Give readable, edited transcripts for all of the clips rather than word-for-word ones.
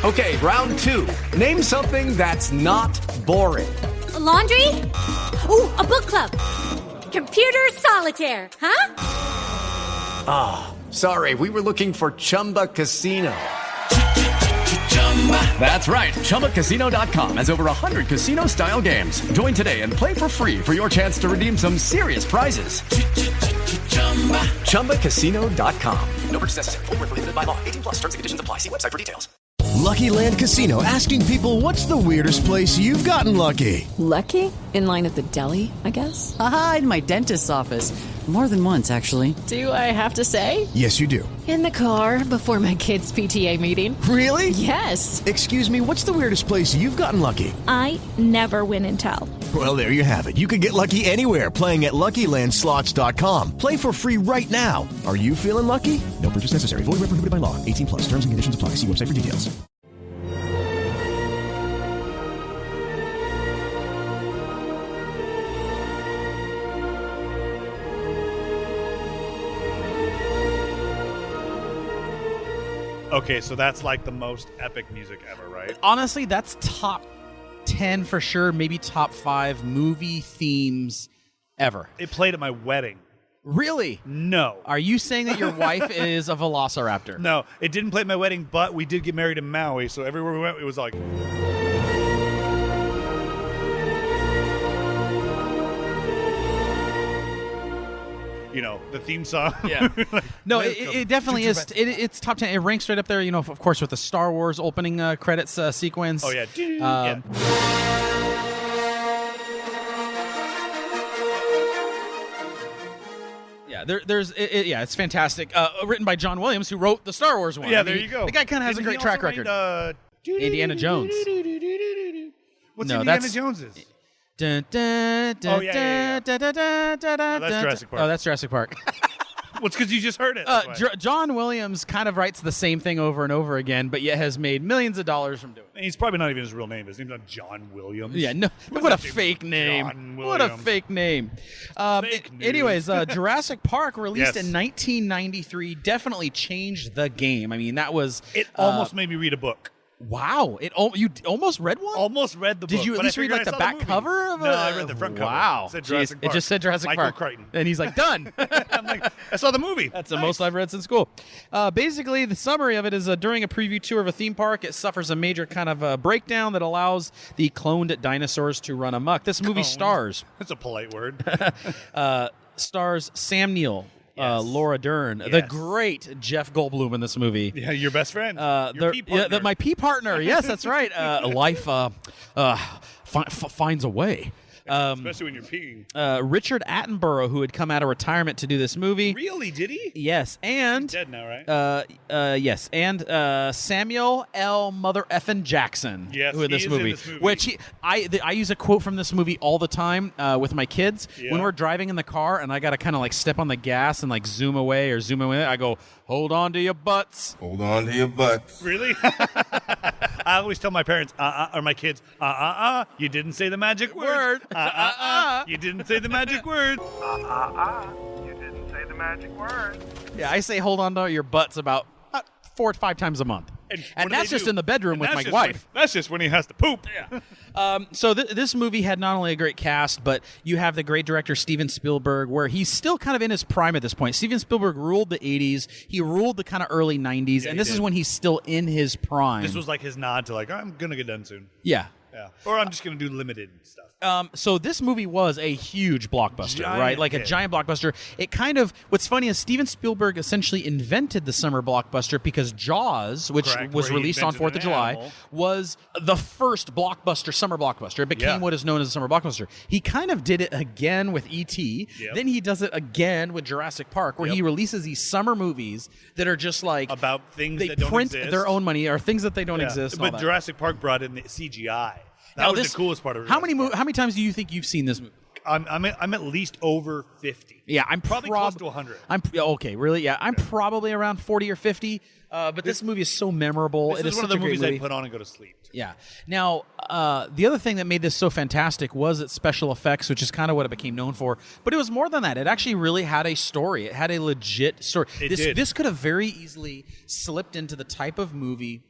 Okay, round 2. Name something that's not boring. A laundry? Ooh, a book club. Computer solitaire, huh? Ah, sorry, we were looking for Chumba Casino. That's right, ChumbaCasino.com has over 100 casino-style games. Join today and play for free for your chance to redeem some serious prizes. ChumbaCasino.com. No purchase necessary. Void where prohibited by law. 18+ terms and conditions apply. See website for details. Lucky Land Casino, asking people, what's the weirdest place you've gotten lucky? Lucky? In line at the deli, I guess? Aha, in my dentist's office. More than once, actually. Do I have to say? Yes, you do. In the car before my kids' PTA meeting. Really? Yes. Excuse me, what's the weirdest place you've gotten lucky? I never win and tell. Well, there you have it. You can get lucky anywhere, playing at LuckyLandSlots.com. Play for free right now. Are you feeling lucky? No purchase necessary. Void where prohibited by law. 18+. Terms and conditions apply. See website for details. Okay, so that's like the most epic music ever, right? Honestly, that's top 10 for sure, maybe top 5 movie themes ever. It played at my wedding. Really? No. Are you saying that your wife is a velociraptor? No, it didn't play at my wedding, but we did get married in Maui, so everywhere we went, it was like... You know, the theme song. Yeah. Like, no, it definitely is. It's top 10. It ranks right up there, you know, of course, with the Star Wars opening credits sequence. Oh, yeah. Yeah. Yeah, it's fantastic. Written by John Williams, who wrote the Star Wars one. Yeah, there you go. The guy kind of has a great track record. Indiana Jones. What's No, Indiana that's- Jones's? Dun, dun, dun, Oh, yeah. dun, dun, dun, dun, dun, that's dun, Jurassic Park. Oh, that's Jurassic Park. Well, it's because you just heard it. That's why. John Williams kind of writes the same thing over and over again, but yet has made millions of dollars from doing it. And he's probably not even his real name. His name's not John Williams. Yeah, no. What a fake name. John What a Williams. fake name. Fake news. Anyways, Jurassic Park, released Yes. in 1993, definitely changed the game. I mean, that was... It almost made me read a book. Wow. You almost read one? Almost read the book. Did you at but I least read figured like I the saw back movie. cover of it? No, I read the front cover. Wow. It said Jeez, Jurassic Park. It just said Jurassic Michael Park. Crichton. And he's like, done. I'm like, I saw the movie. That's the most I've read since school. Basically, the summary of it is during a preview tour of a theme park, it suffers a major kind of breakdown that allows the cloned dinosaurs to run amok. This movie stars That's a polite word. Sam Neill, Yes. Laura Dern, the Yes. great Jeff Goldblum in this movie. Yeah, your best friend. Your pee partner. My pee partner. Yes, that's right. Life finds a way. Especially when you're peeing. Richard Attenborough, who had come out of retirement to do this movie. Really? Did he? Yes, and He's dead now, right? yes, and Samuel L. Mother effin' Jackson, Yes, who in he this is movie, in this movie. which I use a quote from this movie all the time with my kids Yeah. when we're driving in the car, and I got to kind of like step on the gas and like zoom away. I go, hold on to your butts. Hold on to your butts. Really? I always tell my parents, or my kids, you didn't say the magic word. You didn't say the magic word. You didn't say the magic word. Yeah, I say hold on to your butts about 4 to 5 times a month. And And what do that's they just do? in the bedroom And with that's my just wife. That's just when he has to poop. So this movie had not only a great cast, but you have the great director Steven Spielberg, where he's still kind of in his prime at this point. Steven Spielberg ruled the 80s. He ruled the kind of early 90s, Yeah, and he this is did. when he's still in his prime. This was like his nod to like, I'm going to get done soon. Yeah. Yeah. Or I'm just going to do limited stuff. So this movie was a huge blockbuster, Giant right? Like a hit. giant blockbuster. It kind of, what's funny is Steven Spielberg essentially invented the summer blockbuster because Jaws, which Correct, was where he released on invented 4th of an July, animal. was the first summer blockbuster. It became Yeah. what is known as a summer blockbuster. He kind of did it again with E.T., Yep. then he does it again with Jurassic Park, where Yep. he releases these summer movies that are just like, About things they that don't print exist. their own money, or things that they don't Yeah. exist. and all But that. Jurassic Park brought in the CGI. That Now was this- the coolest part of it. How many times do you think you've seen this movie? I'm at least over 50. Yeah, I'm probably close to 100. I'm okay, really? Yeah, I'm probably around 40 or 50. But this movie is so memorable. This It is one of such the a great movies movie. I put on and go to sleep. Yeah. Now, the other thing that made this so fantastic was its special effects, which is kind of what it became known for. But it was more than that. It actually really had a story. It had a legit story. It did. This could have very easily slipped into the type of movie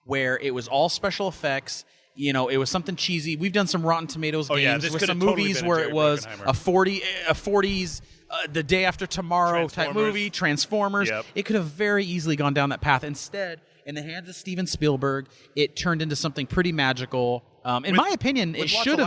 where it was all special effects. You know, it was something cheesy. We've done some Rotten Tomatoes games this with could some have totally movies been a where Jerry it was Bruckheimer. a 40s, The Day After Tomorrow type movie, Transformers. Yep. It could have very easily gone down that path. Instead, in the hands of Steven Spielberg, it turned into something pretty magical. In my opinion, it should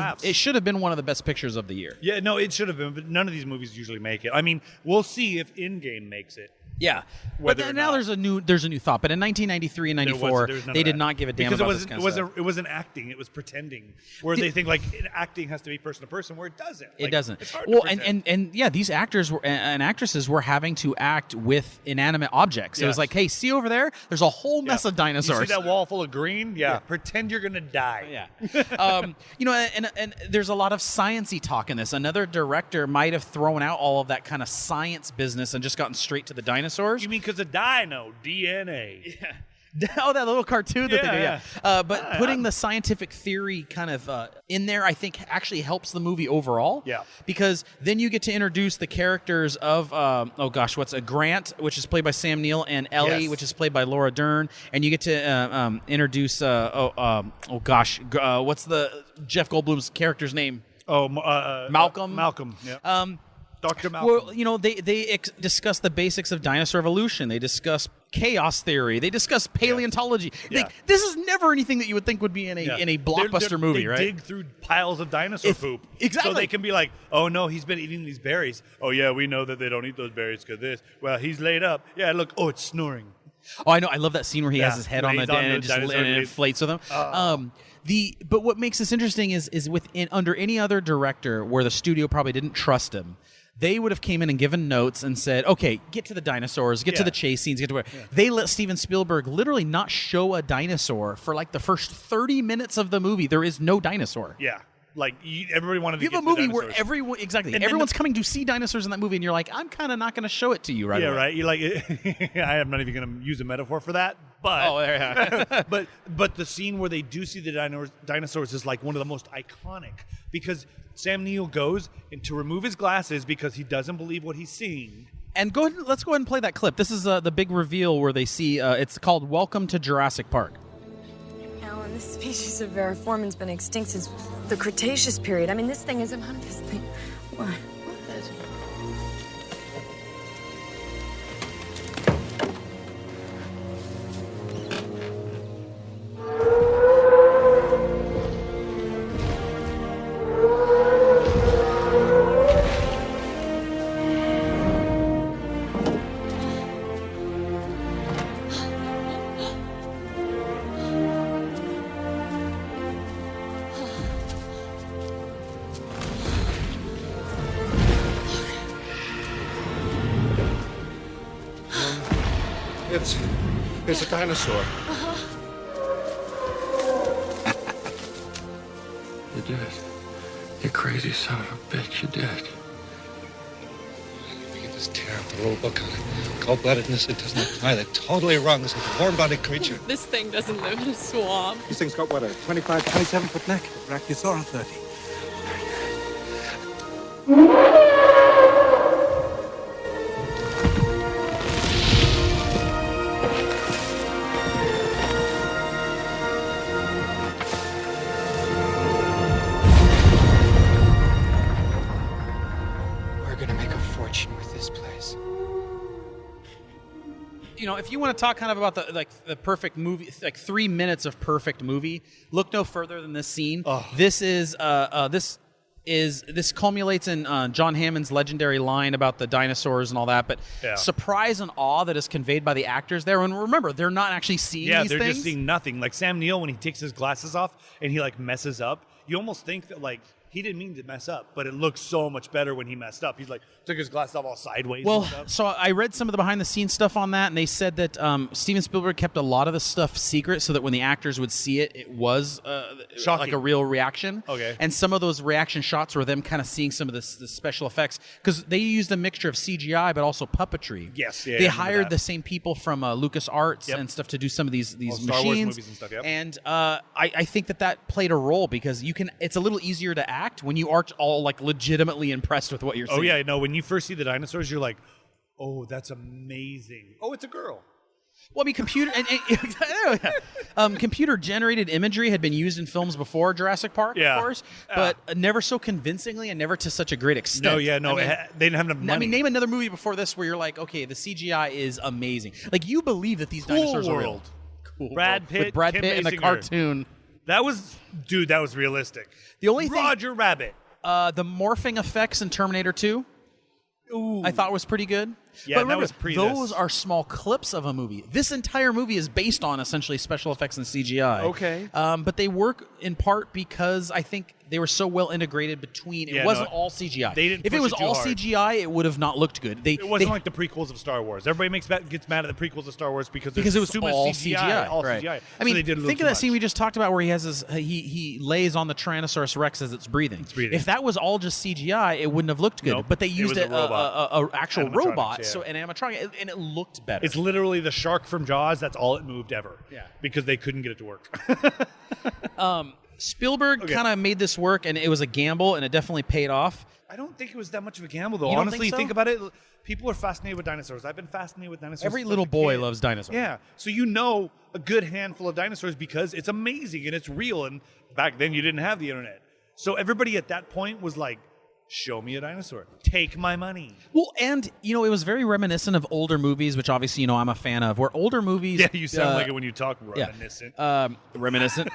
have been one of the best pictures of the year. Yeah, no, it should have been, but none of these movies usually make it. I mean, we'll see if Endgame makes it. Yeah, but now there's a new thought. But in 1993 and 94, they did not give a damn because about this kind of stuff. It wasn't acting; it was pretending. Where they think like acting has to be person to person, where it doesn't. It doesn't. It's hard well, to pretend. and yeah, these actors and actresses were having to act with inanimate objects. It was like, hey, see over there? There's a whole mess of dinosaurs. You see that wall full of green? Yeah. Pretend you're gonna die. Yeah. You know, and there's a lot of sciencey talk in this. Another director might have thrown out all of that kind of science business and just gotten straight to the dinosaurs. You mean because of dino DNA? Yeah. Oh, that little cartoon that they do. Yeah. But putting the scientific theory kind of in there, I think, actually helps the movie overall. Yeah. Because then you get to introduce the characters of, Grant, which is played by Sam Neill, and Ellie, which is played by Laura Dern. And you get to introduce, what's the Jeff Goldblum's character's name? Malcolm. Malcolm. Yeah. Dr. Malcolm. Well, you know, they discuss the basics of dinosaur evolution. They discuss chaos theory. They discuss paleontology. Yeah. This is never anything that you would think would be in a blockbuster movie, right? They dig through piles of dinosaur poop. Exactly. So they can be like, oh, no, he's been eating these berries. Oh, yeah, we know that they don't eat those berries because this. Well, he's laid up. Yeah, look. Oh, it's snoring. Oh, I know. I love that scene where he has his head on the and it inflates with him. But what makes this interesting is under any other director where the studio probably didn't trust him, they would have came in and given notes and said, okay, get to the dinosaurs, get to the chase scenes, get to where they let Steven Spielberg literally not show a dinosaur for like the first 30 minutes of the movie. There is no dinosaur. Yeah. Like, everybody wanted to you get have a movie to the where dinosaurs. everyone's coming to see dinosaurs in that movie, and you're like, I'm kind of not going to show it to you right away. Right. You're like, I'm not even going to use a metaphor for that, but but the scene where they do see the dinosaurs is like one of the most iconic because Sam Neill goes to remove his glasses because he doesn't believe what he's seeing. And let's go ahead and play that clip. This is the big reveal where they see. It's called "Welcome to Jurassic Park." Alan, this species of Variformin's been extinct since the Cretaceous period. I mean, this thing is about this thing. What? It's a dinosaur. You did it. You crazy son of a bitch, you did it. You can just tear up the rule book on it. Cold-bloodedness, it doesn't apply. They're totally wrong. This is a warm-bodied creature. This thing doesn't live in a swamp. This thing's got, what, a 25, 27-foot neck? Brachiosaurus 30. You know, if you want to talk kind of about the perfect movie, like 3 minutes of perfect movie, look no further than this scene. Oh. This culminates in John Hammond's legendary line about the dinosaurs and all that, but surprise and awe that is conveyed by the actors there. And remember, they're not actually seeing these things. Yeah, they're just seeing nothing. Like Sam Neill, when he takes his glasses off and he like messes up, you almost think that like he didn't mean to mess up, but it looks so much better when he messed up. He's like took his glasses off all sideways. Well, and stuff. So I read some of the behind the scenes stuff on that, and they said that Steven Spielberg kept a lot of the stuff secret so that when the actors would see it, it was like a real reaction. Okay. And some of those reaction shots were them kind of seeing some of the special effects because they used a mixture of CGI but also puppetry. Yes. They hired the same people from LucasArts and stuff to do some of these machines. Star Wars movies and stuff. Yep. And I think that played a role because it's a little easier to act when you aren't all like legitimately impressed with what you're seeing. Oh yeah, no. When you first see the dinosaurs, you're like, "Oh, that's amazing." Oh, it's a girl. Well, I mean, computer-generated imagery had been used in films before Jurassic Park, of course, but never so convincingly and never to such a great extent. No, they didn't have enough money. I mean, name another movie before this where you're like, okay, the CGI is amazing. Like, you believe that these dinosaurs are real. Cool Brad Pitt, with Brad Kim Pitt in the Basinger. cartoon. That was realistic. The only Roger Rabbit. The morphing effects in Terminator 2. Ooh. I thought was pretty good. Yeah, but remember, that was pre those this. are small clips of a movie. This entire movie is based on essentially special effects and CGI. Okay. But they work in part because I think they were so well integrated between. It wasn't all CGI. They didn't if it push was it too all hard. CGI, it would have not looked good. It wasn't like the prequels of Star Wars. Everybody gets mad at the prequels of Star Wars because it was too much all CGI. All right. CGI. I mean, so they did a little think of too that much. scene we just talked about where he has he lays on the Tyrannosaurus Rex as it's breathing. If that was all just CGI, it wouldn't have looked good. Nope. But they It used was a actual Animatronics, robot, yeah. so an animatronic, and it looked better. It's literally the shark from Jaws. That's all it moved ever. Yeah. Because they couldn't get it to work. Spielberg kind of made this work, and it was a gamble, and it definitely paid off. I don't think it was that much of a gamble, though. You don't Honestly, think so? about it. People are fascinated with dinosaurs. I've been fascinated with dinosaurs. Every since little I was a boy kid. loves dinosaurs. Yeah. So you know a good handful of dinosaurs because it's amazing and it's real. And back then you didn't have the internet. So everybody at that point was like, show me a dinosaur. Take my money. Well, and, it was very reminiscent of older movies, which obviously, I'm a fan of, where older movies... Yeah, you sound like it when you talk reminiscent. Reminiscent.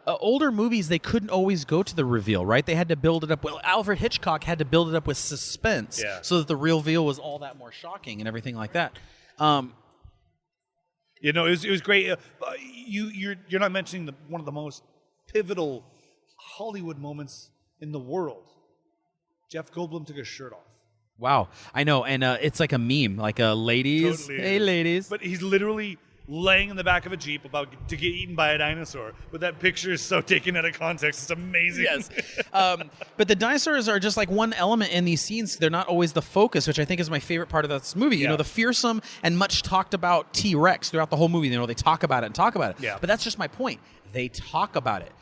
Older movies, they couldn't always go to the reveal, right? They had to build it up. Well, Alfred Hitchcock had to build it up with suspense so that the reveal was all that more shocking and everything like that. It was great. You're not mentioning one of the most pivotal Hollywood moments in the world. Jeff Goldblum took his shirt off. Wow, I know, and it's like a meme, like ladies, Totally hey is. ladies. But he's literally laying in the back of a Jeep about to get eaten by a dinosaur. But that picture is so taken out of context. It's amazing. Yes. But the dinosaurs are just like one element in these scenes. They're not always the focus, which I think is my favorite part of this movie. The fearsome and much talked about T-Rex throughout the whole movie. They talk about it and talk about it. Yeah. But that's just my point. They talk about it.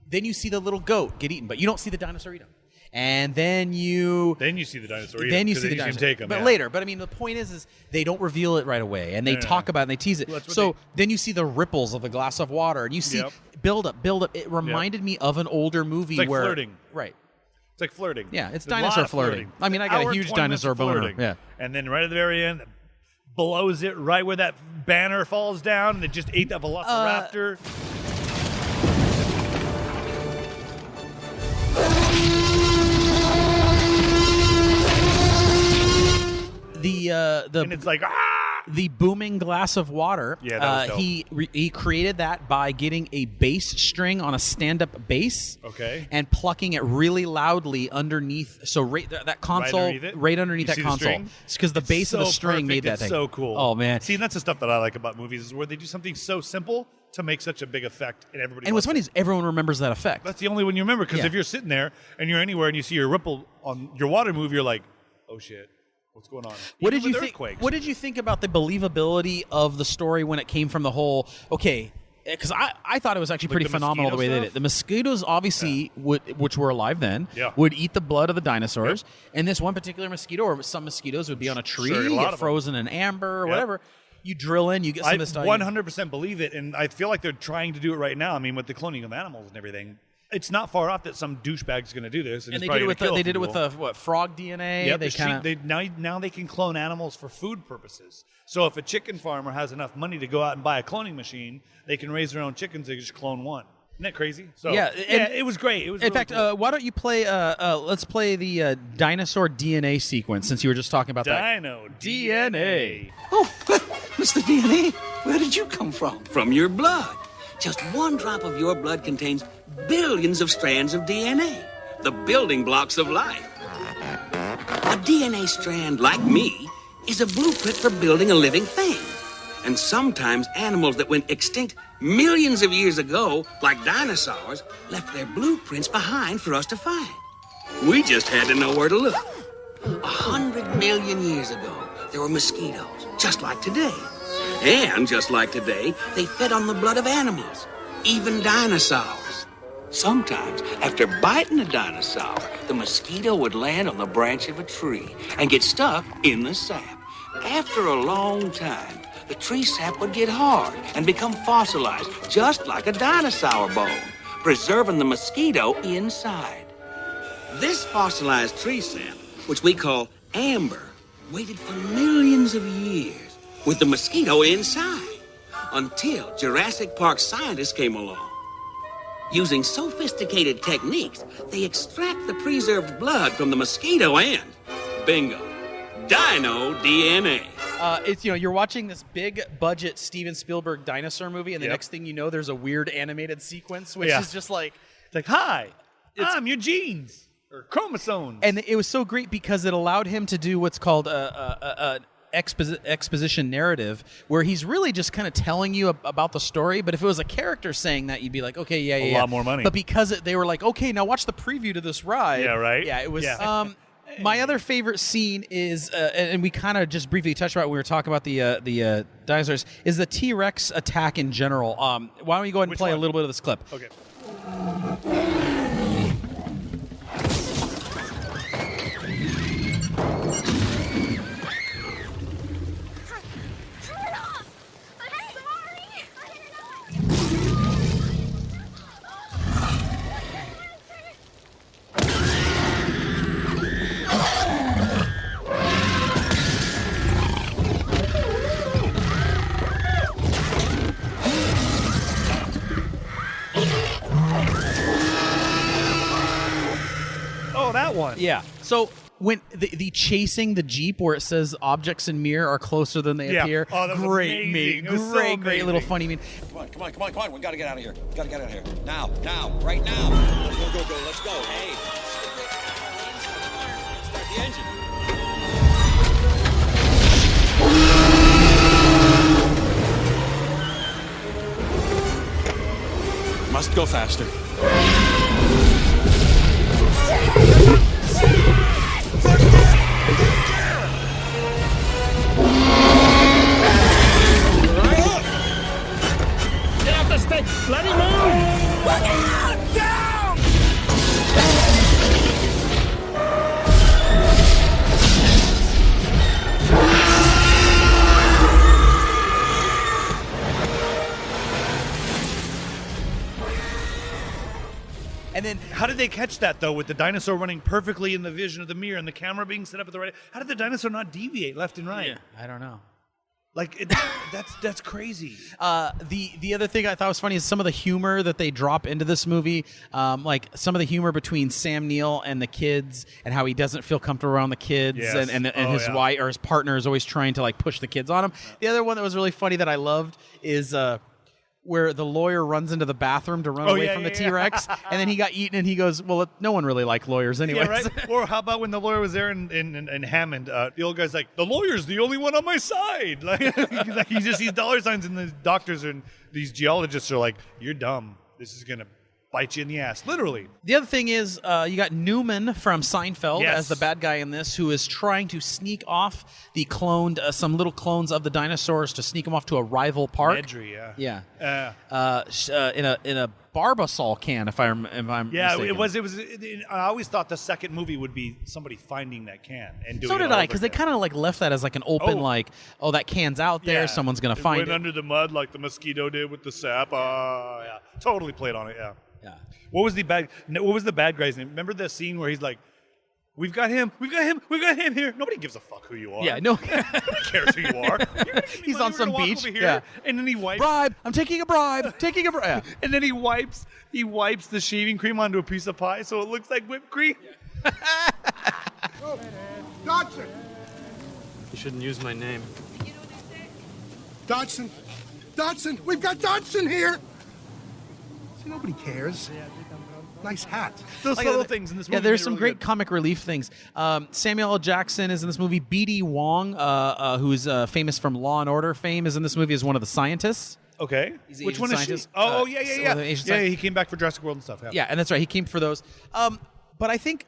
Then you see the little goat get eaten, but you don't see the dinosaur eat him. And then you see the dinosaur. Then you see the dinosaur. Take him, but later. But I mean, the point is they don't reveal it right away, and they talk about it and they tease it. Well, so then you see the ripples of the glass of water, and you see build up. It reminded me of an older movie It's like where flirting. Right. It's like flirting. Yeah, it's There's a dinosaur lot of flirting. I mean, I got a huge 20 dinosaur minutes of boner. flirting. Yeah. And then right at the very end, blows it right where that banner falls down, and it just ate that velociraptor. And it's like the booming glass of water. Yeah, that was dope. He created that by getting a bass string on a stand-up bass. Okay. And plucking it really loudly underneath. So that console, right underneath that console. It's because the base of the string made that thing. It's so cool. Oh man! See, that's the stuff that I like about movies is where they do something so simple to make such a big effect, and everybody. And what's funny is everyone remembers that effect. That's the only one you remember because if you're sitting there and you're anywhere and you see your ripple on your water move, you're like, oh shit. What's going on? What did you think? What did you think about the believability of the story when it came from the whole? Okay, because I thought it was actually pretty phenomenal the way they did it. The mosquitoes, obviously, which were alive then, would eat the blood of the dinosaurs. And this one particular mosquito, or some mosquitoes, would be on a tree, get frozen in amber or whatever. You drill in, you get some of this stuff. I 100% believe it, and I feel like they're trying to do it right now. I mean, with the cloning of animals and everything. It's not far off that some douchebag's going to do this, and they did it with frog DNA. Yeah, now they can clone animals for food purposes. So if a chicken farmer has enough money to go out and buy a cloning machine, they can raise their own chickens. They just clone one. Isn't that crazy? So it was great. It was. In fact, why don't you play? Let's play the dinosaur DNA sequence since you were just talking about Dino DNA. Oh, Mr. DNA, where did you come from? From your blood. Just one drop of your blood contains billions of strands of DNA, the building blocks of life. A DNA strand, like me, is a blueprint for building a living thing. And sometimes animals that went extinct millions of years ago, like dinosaurs, left their blueprints behind for us to find. We just had to know where to look. 100 million years ago, there were mosquitoes, just like today. And just like today, they fed on the blood of animals, even dinosaurs. Sometimes, after biting a dinosaur, the mosquito would land on the branch of a tree and get stuck in the sap. After a long time, the tree sap would get hard and become fossilized, just like a dinosaur bone, preserving the mosquito inside. This fossilized tree sap, which we call amber, waited for millions of years with the mosquito inside until Jurassic Park scientists came along. Using sophisticated techniques, they extract the preserved blood from the mosquito and, bingo, dino DNA. It's you're watching this big budget Steven Spielberg dinosaur movie, and the next thing you know, there's a weird animated sequence, which is just like, it's like, hi, I'm your genes or chromosomes, and it was so great because it allowed him to do what's called exposition narrative, where he's really just kind of telling you about the story. But if it was a character saying that, you'd be like, okay, yeah, a lot more money. But because they were like, okay, now watch the preview to this ride. Yeah, right. Yeah, it was. My other favorite scene is, and we kind of just briefly touched about it when we were talking about the dinosaurs, is the T-Rex attack in general. Why don't you go ahead and play a little bit of this clip? Okay. That one. Yeah. So when the chasing the Jeep where it says objects in mirror are closer than they appear. Oh, that was great, amazing. mate. It was so Great amazing. little funny meme. Come on. We gotta get out of here. Now, right now. Go. Let's go. Hey. Start the engine. Must go faster. Get off the stick! Let him move! Look out! Down! And then, how did they catch that though? With the dinosaur running perfectly in the vision of the mirror and the camera being set up at the right, how did the dinosaur not deviate left and right? Yeah, I don't know. Like that's crazy. The other thing I thought was funny is some of the humor that they drop into this movie, like some of the humor between Sam Neill and the kids, and how he doesn't feel comfortable around the kids, Yes. and his wife or his partner is always trying to like push the kids on him. The other one that was really funny that I loved is where the lawyer runs into the bathroom to run away from the T-Rex, and then he got eaten, and he goes, well, no one really liked lawyers anyway. Yeah, right? Or how about when the lawyer was there in Hammond, the old guy's like, the lawyer's the only one on my side. Like he just sees dollar signs, and the doctors and these geologists are like, you're dumb. This is going to bite you in the ass, literally. The other thing is you got Newman from Seinfeld Yes. as the bad guy in this, who is trying to sneak off the cloned, some little clones of the dinosaurs to sneak them off to a rival park. Nedry, Yeah. In a Barbasol can, if I'm mistaken. it was. I always thought the second movie would be somebody finding that can and doing. So it did all I, over because they again. kind of like left that as like an open, that can's out there, someone's gonna find went it. under the mud like the mosquito did with the sap. Yeah, totally played on it. Yeah. Yeah. What was the bad guy's name? Remember the scene where he's like, "We've got him here." Nobody gives a fuck who you are. Yeah, no. Nobody cares who you are. He's on some beach. Yeah. And then he wipes. Bribe. I'm taking a bribe. Yeah. And then he wipes the shaving cream onto a piece of pie so it looks like whipped cream. Dodson! You shouldn't use my name. Dodson! Dodson! We've got Dodson here! See, nobody cares. Nice hat. Those little things in this movie. Yeah, there's made it some really great good. comic relief things. Samuel L. Jackson is in this movie. B.D. Wong, who's famous from Law and Order fame, is in this movie as one of the scientists. Okay. He's the Which Asian one is she? scientist. Oh, The yeah. Asian Yeah, scientist. he came back for Jurassic World and stuff. Yeah, and that's right. He came for those. But I think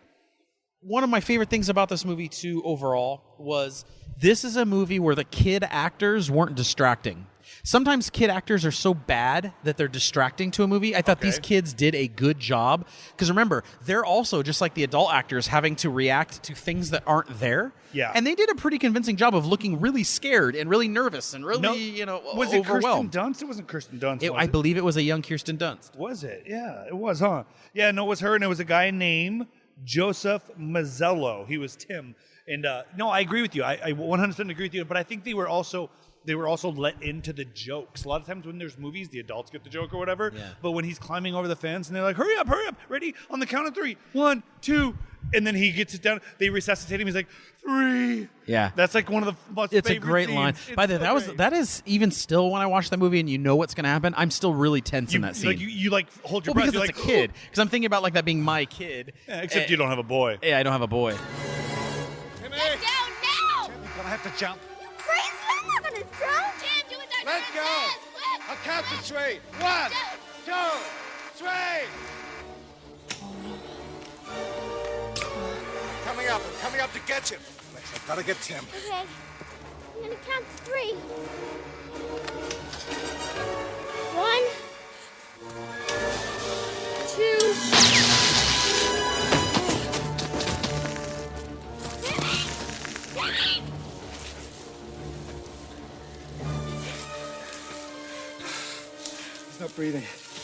one of my favorite things about this movie, too, overall, was this is a movie where the kid actors weren't distracting. Sometimes kid actors are so bad that they're distracting to a movie. I thought these kids did a good job. Because remember, they're also, just like the adult actors, having to react to things that aren't there. Yeah. And they did a pretty convincing job of looking really scared and really nervous and really, was it overwhelmed. Kirsten Dunst? It wasn't Kirsten Dunst. I believe it was a young Kirsten Dunst. Was it? Yeah, it was, huh? Yeah, no, it was her, and it was a guy named Joseph Mazzello. He was Tim. And no, I agree with you. I 100% agree with you. But I think they were also let into the jokes. A lot of times when there's movies, the adults get the joke or whatever. Yeah. But when he's climbing over the fence and they're like, hurry up, ready? On the count of 3. 1, 2. And then he gets it down. They resuscitate him. He's like, 3. Yeah. That's like one of the most It's a favorite great scenes. line. It's By the way, so that is even still when I watch that movie and you know what's going to happen, I'm still really tense in that scene. Like, you like hold your breath. Because You're it's like, a kid. Because I'm thinking about like that being my kid. Yeah, except you don't have a boy. Yeah, I don't have a boy. Get down now! You're gonna have to jump. You crazy? I'm not gonna drown. Jim, do what that Let's man go. says. I'll count to 3. 1, 2, 3. I'm coming up to get you. Lex, I've got to get Tim. Okay. I'm gonna count to 3. 1, 2. He's not breathing.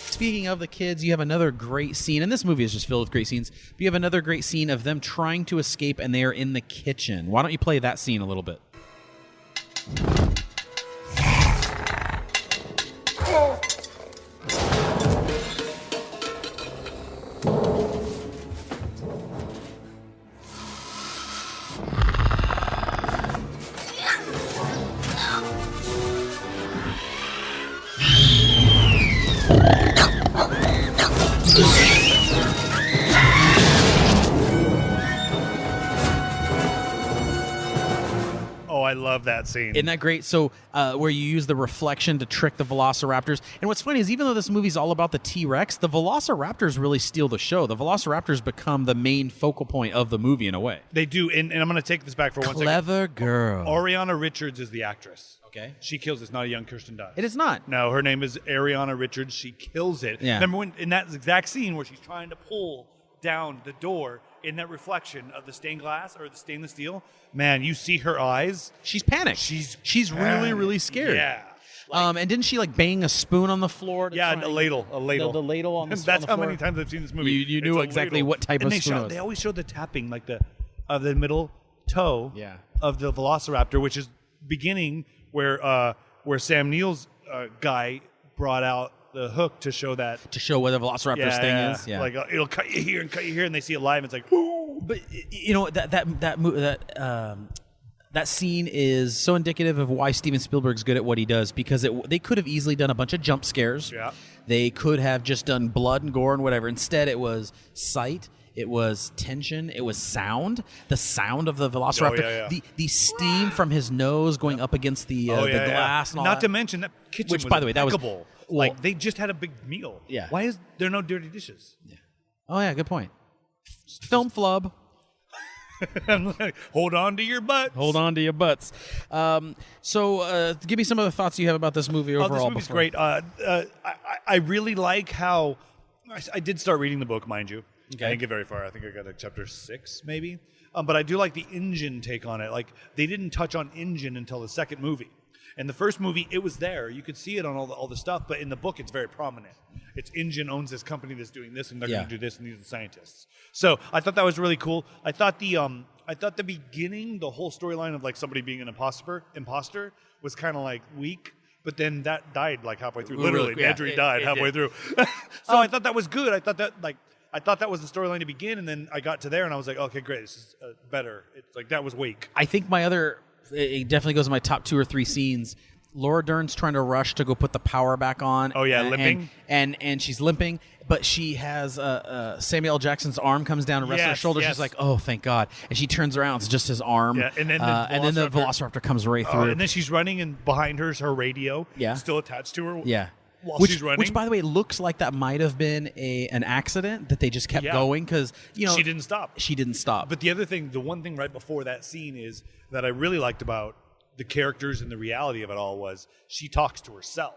Speaking of the kids, you have another great scene, and this movie is just filled with great scenes, but you have another great scene of them trying to escape, and they are in the kitchen. Why don't you play that scene a little bit? Oh, I love that scene. Isn't that great? So where you use the reflection to trick the Velociraptors. And what's funny is even though this movie's all about the T-Rex, the Velociraptors really steal the show. The Velociraptors become the main focal point of the movie in a way. They do, and I'm going to take this back for 1 second. Clever girl. Ariana Richards is the actress. Okay. She kills it. It's not a young Kirsten Dunst. It is not. No, her name is Ariana Richards. She kills it. Yeah. Remember when in that exact scene where she's trying to pull down the door in that reflection of the stained glass or the stainless steel? Man, you see her eyes. She's panicked. She's really, really scared. Yeah. And didn't she like bang a spoon on the floor? Yeah, a ladle. The ladle on the That's on the how floor? many times I've seen this movie. You knew It's a exactly ladle. what type And of spoon it was. They always show the tapping, like of the middle toe of the Velociraptor, which is beginning where Sam Neill's guy brought out the hook to show where the Velociraptor's thing is. Yeah. Like it'll cut you here and cut you here, and they see it live. And it's like, whoo! But you know that scene is so indicative of why Steven Spielberg's good at what he does, because they could have easily done a bunch of jump scares. Yeah. They could have just done blood and gore and whatever. Instead, it was sight. It was tension. It was sound. The sound of the Velociraptor. Oh, yeah. The steam from his nose going up against the glass. And all Not that. to mention that kitchen Which, was by the way, that was impeccable. Like they just had a big meal. Yeah. Why is there no dirty dishes? Yeah. Oh yeah, good point. Film flub. Hold on to your butts. Hold on to your butts. So give me some of the thoughts you have about this movie overall. This movie's great. I really like how I did start reading the book, mind you. Okay. I didn't get very far. I think I got like chapter 6, maybe. But I do like the InGen take on it. Like they didn't touch on InGen until the second movie. In the first movie, it was there. You could see it on all the stuff, but in the book, it's very prominent. It's InGen owns this company that's doing this, and they're going to do this, and these are the scientists. So I thought that was really cool. I thought the beginning, the whole storyline of like somebody being an imposter was kind of like weak. But then that died like halfway through. Literally, Nedry died halfway through. So I thought that was good. I thought that was the storyline to begin, and then I got to there, and I was like, okay, great, this is better. It's like that was weak. I think it definitely goes in my top 2 or 3 scenes. Laura Dern's trying to rush to go put the power back on. Oh yeah, limping, and she's limping, but she has Samuel L. Jackson's arm comes down and rests on her shoulder. Yes. She's like, "Oh, thank God!" And she turns around, it's just his arm. Yeah, and then the Velociraptor comes right through. And then she's running, and behind her is her radio. Yeah. Still attached to her. Yeah. While she's running. Which, by the way, looks like that might have been an accident that they just kept going because she didn't stop. She didn't stop. But the one thing right before that scene is that I really liked about the characters and the reality of it all was she talks to herself.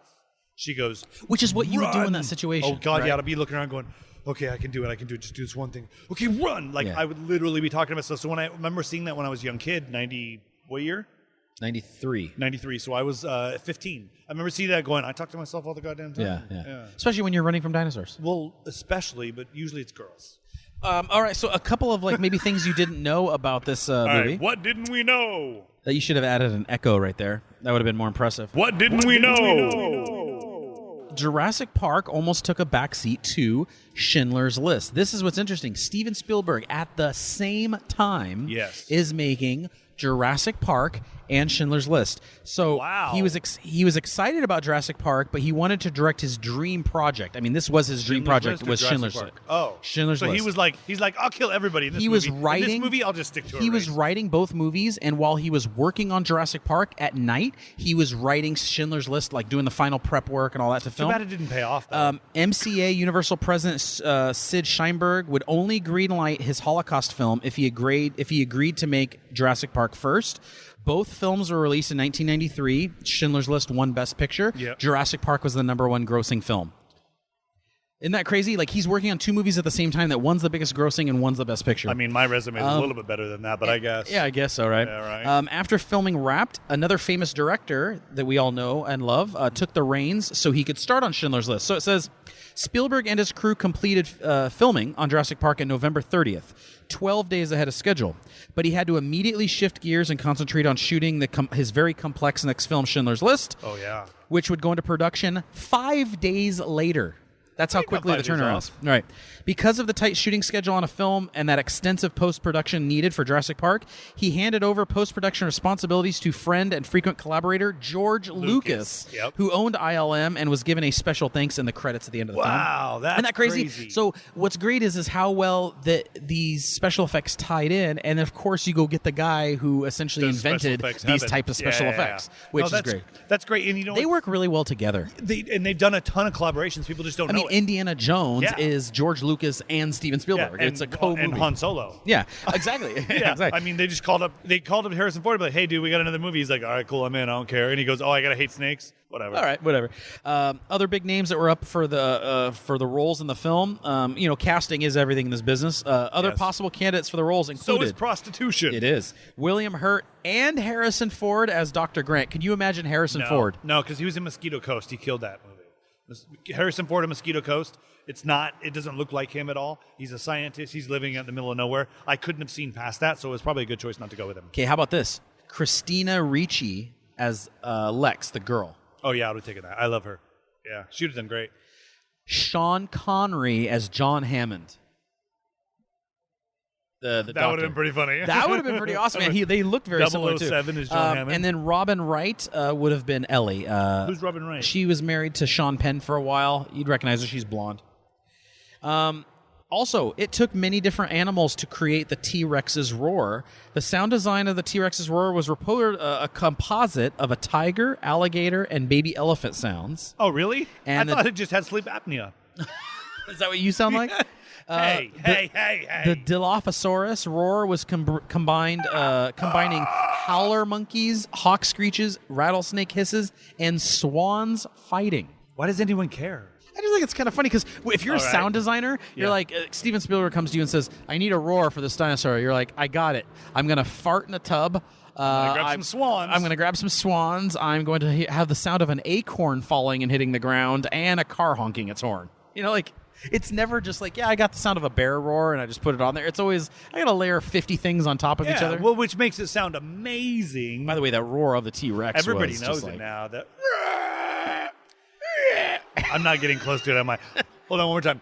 She goes, which is what you would do in "Run!" that situation. Oh God, right? yeah, I'd be looking around going, okay, I can do it. Just do this one thing. Okay, run! Like I would literally be talking to myself. So when I remember seeing that when I was a young kid, 90, what year? 93. 93. So I was 15. I remember seeing that going, I talk to myself all the goddamn time. Yeah. Especially when you're running from dinosaurs. Well, especially, but usually it's girls. All right, so a couple of maybe things you didn't know about this movie. All right, what didn't we know? That you should have added an echo right there. That would have been more impressive. What didn't we know? Jurassic Park almost took a backseat to Schindler's List. This is what's interesting. Steven Spielberg, at the same time, is making Jurassic Park and Schindler's List. So he was excited about Jurassic Park, but he wanted to direct his dream project. I mean, this was his dream project. Was Schindler's List? Oh, Schindler's List. So he's like, I'll kill everybody in this movie. In this movie, I'll just stick to it. He was writing both movies, and while he was working on Jurassic Park at night, he was writing Schindler's List, like doing the final prep work and all that to film. Too bad it didn't pay off, though. MCA Universal President Sid Sheinberg would only greenlight his Holocaust film if he agreed to make Jurassic Park first. Both films were released in 1993. Schindler's List won Best Picture. Yep. Jurassic Park was the #1 grossing film. Isn't that crazy? Like, he's working on two movies at the same time that one's the biggest grossing and one's the Best Picture. I mean, my resume is a little bit better than that, but I guess. Yeah, I guess so, right? Yeah, right. After filming Wrapped, another famous director that we all know and love took the reins so he could start on Schindler's List. So it says, Spielberg and his crew completed filming on Jurassic Park on November 30th, 12 days ahead of schedule. But he had to immediately shift gears and concentrate on shooting his very complex next film, Schindler's List. Oh, yeah. Which would go into production 5 days later. That's how quickly the turnaround is. Right. Because of the tight shooting schedule on a film and that extensive post-production needed for Jurassic Park, he handed over post-production responsibilities to friend and frequent collaborator George Lucas, who owned ILM and was given a special thanks in the credits at the end of the film. Wow, that's Isn't that crazy? So what's great is how well that these special effects tied in, and of course you go get the guy who essentially invented these type of special effects, which is great. That's great, and you know they work really well together. They've done a ton of collaborations. People just don't know. Indiana Jones is George Lucas and Steven Spielberg. It's a co-movie. And Han Solo. Yeah, exactly. Exactly. I mean, they called up Harrison Ford, like, hey, dude, we got another movie. He's like, all right, cool, I'm in, I don't care. And he goes, oh, I gotta hate snakes. Whatever. All right, whatever. Other big names that were up for the roles in the film. Casting is everything in this business. Other possible candidates for the roles included. So is prostitution. It is. William Hurt and Harrison Ford as Dr. Grant. Can you imagine Harrison Ford? No, because he was in Mosquito Coast. He killed that movie. Harrison Ford in Mosquito Coast. It doesn't look like him at all. He's a scientist. He's living out in the middle of nowhere. I couldn't have seen past that, so it was probably a good choice not to go with him. Okay, how about this? Christina Ricci as Lex, the girl. Oh, yeah, I would have taken that. I love her. Yeah, she would have done great. Sean Connery as John Hammond. The that would have been pretty funny. That would have been pretty awesome, man. They looked very similar, too. 007 is John Hammond. And then Robin Wright would have been Ellie. Who's Robin Wright? She was married to Sean Penn for a while. You'd recognize her. She's blonde. Also, it took many different animals to create the T-Rex's roar. The sound design of the T-Rex's roar was reported a composite of a tiger, alligator, and baby elephant sounds. Oh, really? And I thought it just had sleep apnea. Is that what you sound like? Hey. The Dilophosaurus roar was combining howler monkeys, hawk screeches, rattlesnake hisses, and swans fighting. Why does anyone care? I just think it's kind of funny because if you're a sound designer, you're like, Steven Spielberg comes to you and says, I need a roar for this dinosaur. You're like, I got it. I'm going to fart in a tub. I'm going to grab some swans. I'm going to grab some swans. I'm going to have the sound of an acorn falling and hitting the ground and a car honking its horn. It's never just like, I got the sound of a bear roar and I just put it on there. It's always, I got to layer 50 things on top of each other. Well, which makes it sound amazing. By the way, that roar of the T-Rex Everybody knows it now. I'm not getting close to it. I'm like, hold on one more time.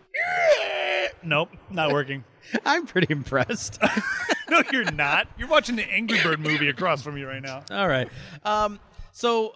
Nope, not working. I'm pretty impressed. No, you're not. You're watching the Angry Bird movie across from you right now. All right. So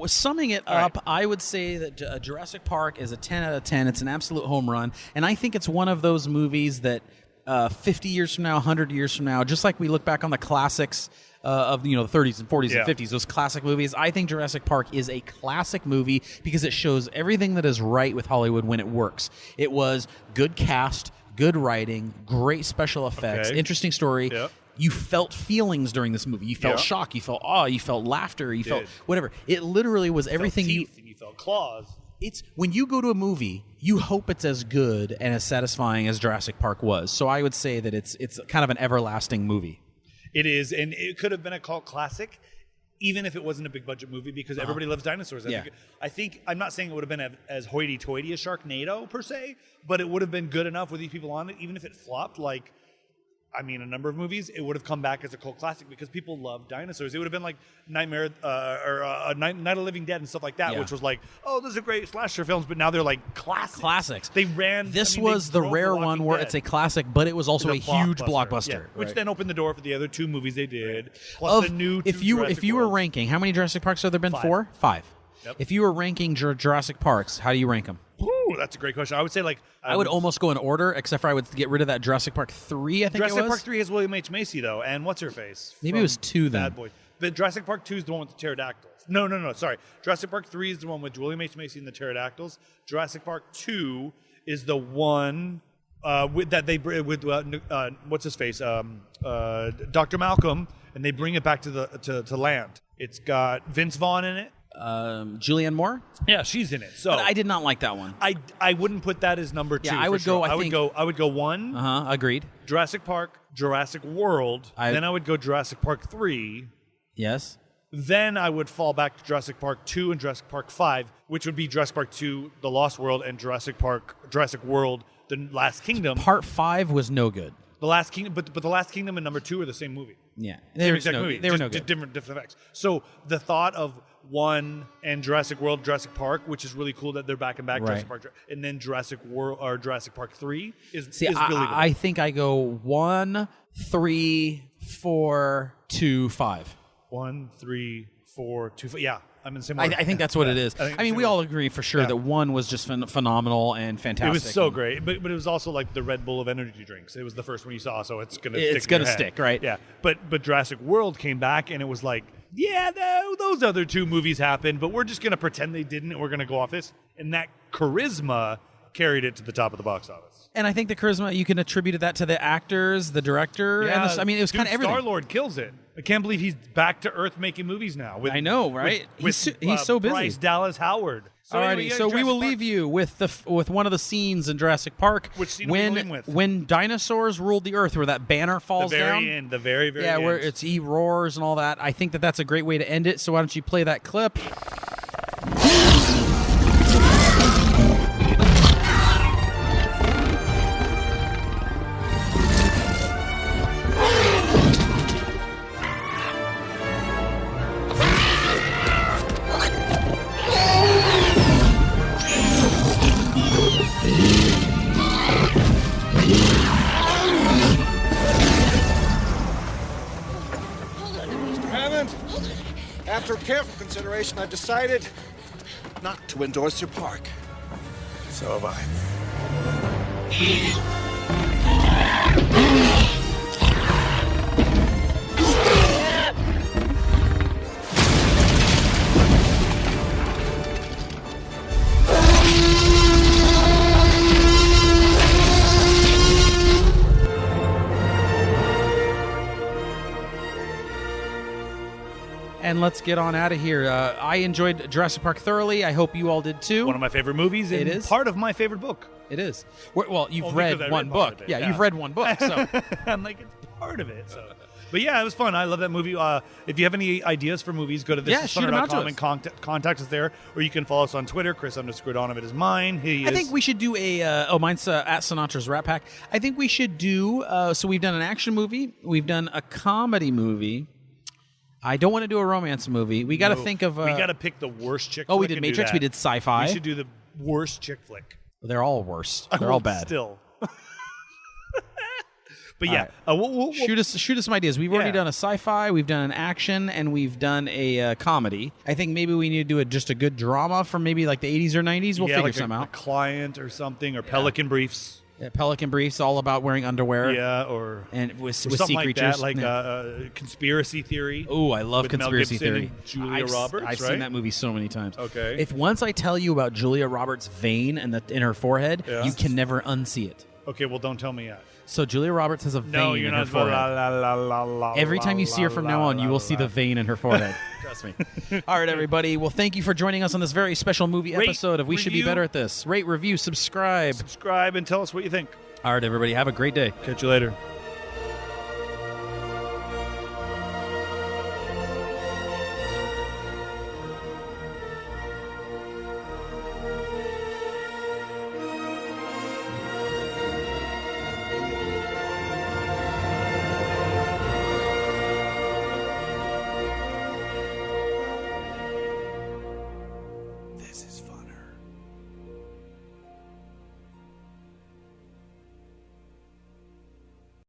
summing it up, I would say that Jurassic Park is a 10 out of 10. It's an absolute home run. And I think it's one of those movies that 50 years from now, 100 years from now, just like we look back on the classics of the 30s and 40s and 50s, those classic movies, I think Jurassic Park is a classic movie because it shows everything that is right with Hollywood when it works. It was good cast, good writing, great special effects, interesting story. Yep. you felt feelings during this movie. You felt shock, you felt awe, you felt laughter, you felt whatever. It literally was everything. You felt teeth and you felt claws. It's when you go to a movie, you hope it's as good and as satisfying as Jurassic Park was. So I would say that it's kind of an everlasting movie. It is, and it could have been a cult classic, even if it wasn't a big budget movie, because everybody loves dinosaurs. I think I'm not saying it would have been as hoity-toity as Sharknado per se, but it would have been good enough with these people on it, even if it flopped. Like, I mean, a number of movies, it would have come back as a cult classic because people love dinosaurs. It would have been like Nightmare Night of the Living Dead and stuff like that, which was like, oh, those are great slasher films, but now they're like classics. They ran. This was the rare one where it's a classic, but it was also a huge blockbuster, which then opened the door for the other 2 movies they did. Plus the new. If you were ranking, how many Jurassic Parks have there been? 4? 5. Yep. If you were ranking Jurassic Parks, how do you rank them? Ooh, that's a great question. I would say I would almost go in order, except for I would get rid of that Jurassic Park 3. I think Jurassic it was. Park 3 has William H. Macy though, and what's her face? Maybe it was 2 then. Bad Boy. But Jurassic Park 2 is the one with the pterodactyls. No. Sorry, Jurassic Park 3 is the one with William H. Macy and the pterodactyls. Jurassic Park 2 is the one with what's his face, Dr. Malcolm, and they bring it back to land. It's got Vince Vaughn in it. Julianne Moore? Yeah, she's in it. So but I did not like that one. I wouldn't put that as number 2. Yeah, I would go. I would go 1. Agreed. Jurassic Park, Jurassic World. Then I would go Jurassic Park 3. Yes. Then I would fall back to Jurassic Park 2 and Jurassic Park 5, which would be Jurassic Park 2, The Lost World, and Jurassic World, The Last Kingdom. Part 5 was no good. The Last Kingdom, but The Last Kingdom and number 2 are the same movie. Yeah, they were no good. Different effects. So the thought of 1 and Jurassic World, Jurassic Park, which is really cool that they're back and back, Jurassic Park, and then Jurassic World or Jurassic Park 3 is really good. I think I go 1, 3, 4, 2, 5. 1, 3, 4, 2, 5. Yeah. I'm in the same order. I think that's what it is. I mean, we all agree for sure that 1 was just phenomenal and fantastic. It was so great, but it was also like the Red Bull of energy drinks. It was the first one you saw, so it's gonna stick, right? Yeah. But Jurassic World came back, and it was like, those other 2 movies happened, but we're just gonna pretend they didn't, and we're gonna go off this. And that charisma carried it to the top of the box office. And I think the charisma, you can attribute that to the actors, the director. Yeah, and it was kind of everything. Star-Lord kills it. I can't believe he's back to Earth making movies now. I know, right? He's so busy. Bryce Dallas Howard. So Alrighty, so we will leave you with one of the scenes in Jurassic Park. Which scene are we leaving with? When dinosaurs ruled the Earth, where that banner falls down. The very end. Yeah, where he roars and all that. I think that's a great way to end it. So why don't you play that clip? After careful consideration, I've decided not to endorse your park. So have I. And let's get on out of here. I enjoyed Jurassic Park thoroughly. I hope you all did too. One of my favorite movies. And it is part of my favorite book. It is. Well, you've read one book. Yeah, you've read one book. So I'm like, it's part of it. So. But yeah, it was fun. I love that movie. If you have any ideas for movies, go to thisisfunner.com and contact us there. Or you can follow us on Twitter. Chris_Donovan is mine. I think we should do mine's at Sinatra's Rat Pack. I think we should do, so we've done an action movie. We've done a comedy movie. I don't want to do a romance movie. We got to think of... we got to pick the worst chick flick. We did Matrix. We did sci-fi. We should do the worst chick flick. They're all worst. They're all bad. Still. But yeah, right. We'll shoot us some ideas. We've already done a sci-fi, we've done an action, and we've done a comedy. I think maybe we need to do just a good drama from maybe like the 80s or 90s. We'll figure something out. A Client or something, or Pelican Briefs. Yeah, Pelican Briefs, all about wearing underwear. Yeah, and with something sea like creatures. That, like Conspiracy Theory. Oh, I love Conspiracy Theory. And Julia Roberts. I've seen that movie so many times. Okay. If once I tell you about Julia Roberts' vein in her forehead, you can never unsee it. Okay, well, don't tell me yet. So Julia Roberts has a vein in her forehead. Every time you see her from now on, you will see the vein in her forehead. Trust me. All right, everybody. Well, thank you for joining us on this very special movie episode of We Should Be Better at This. Rate, review, subscribe. Subscribe and tell us what you think. All right, everybody. Have a great day. Catch you later.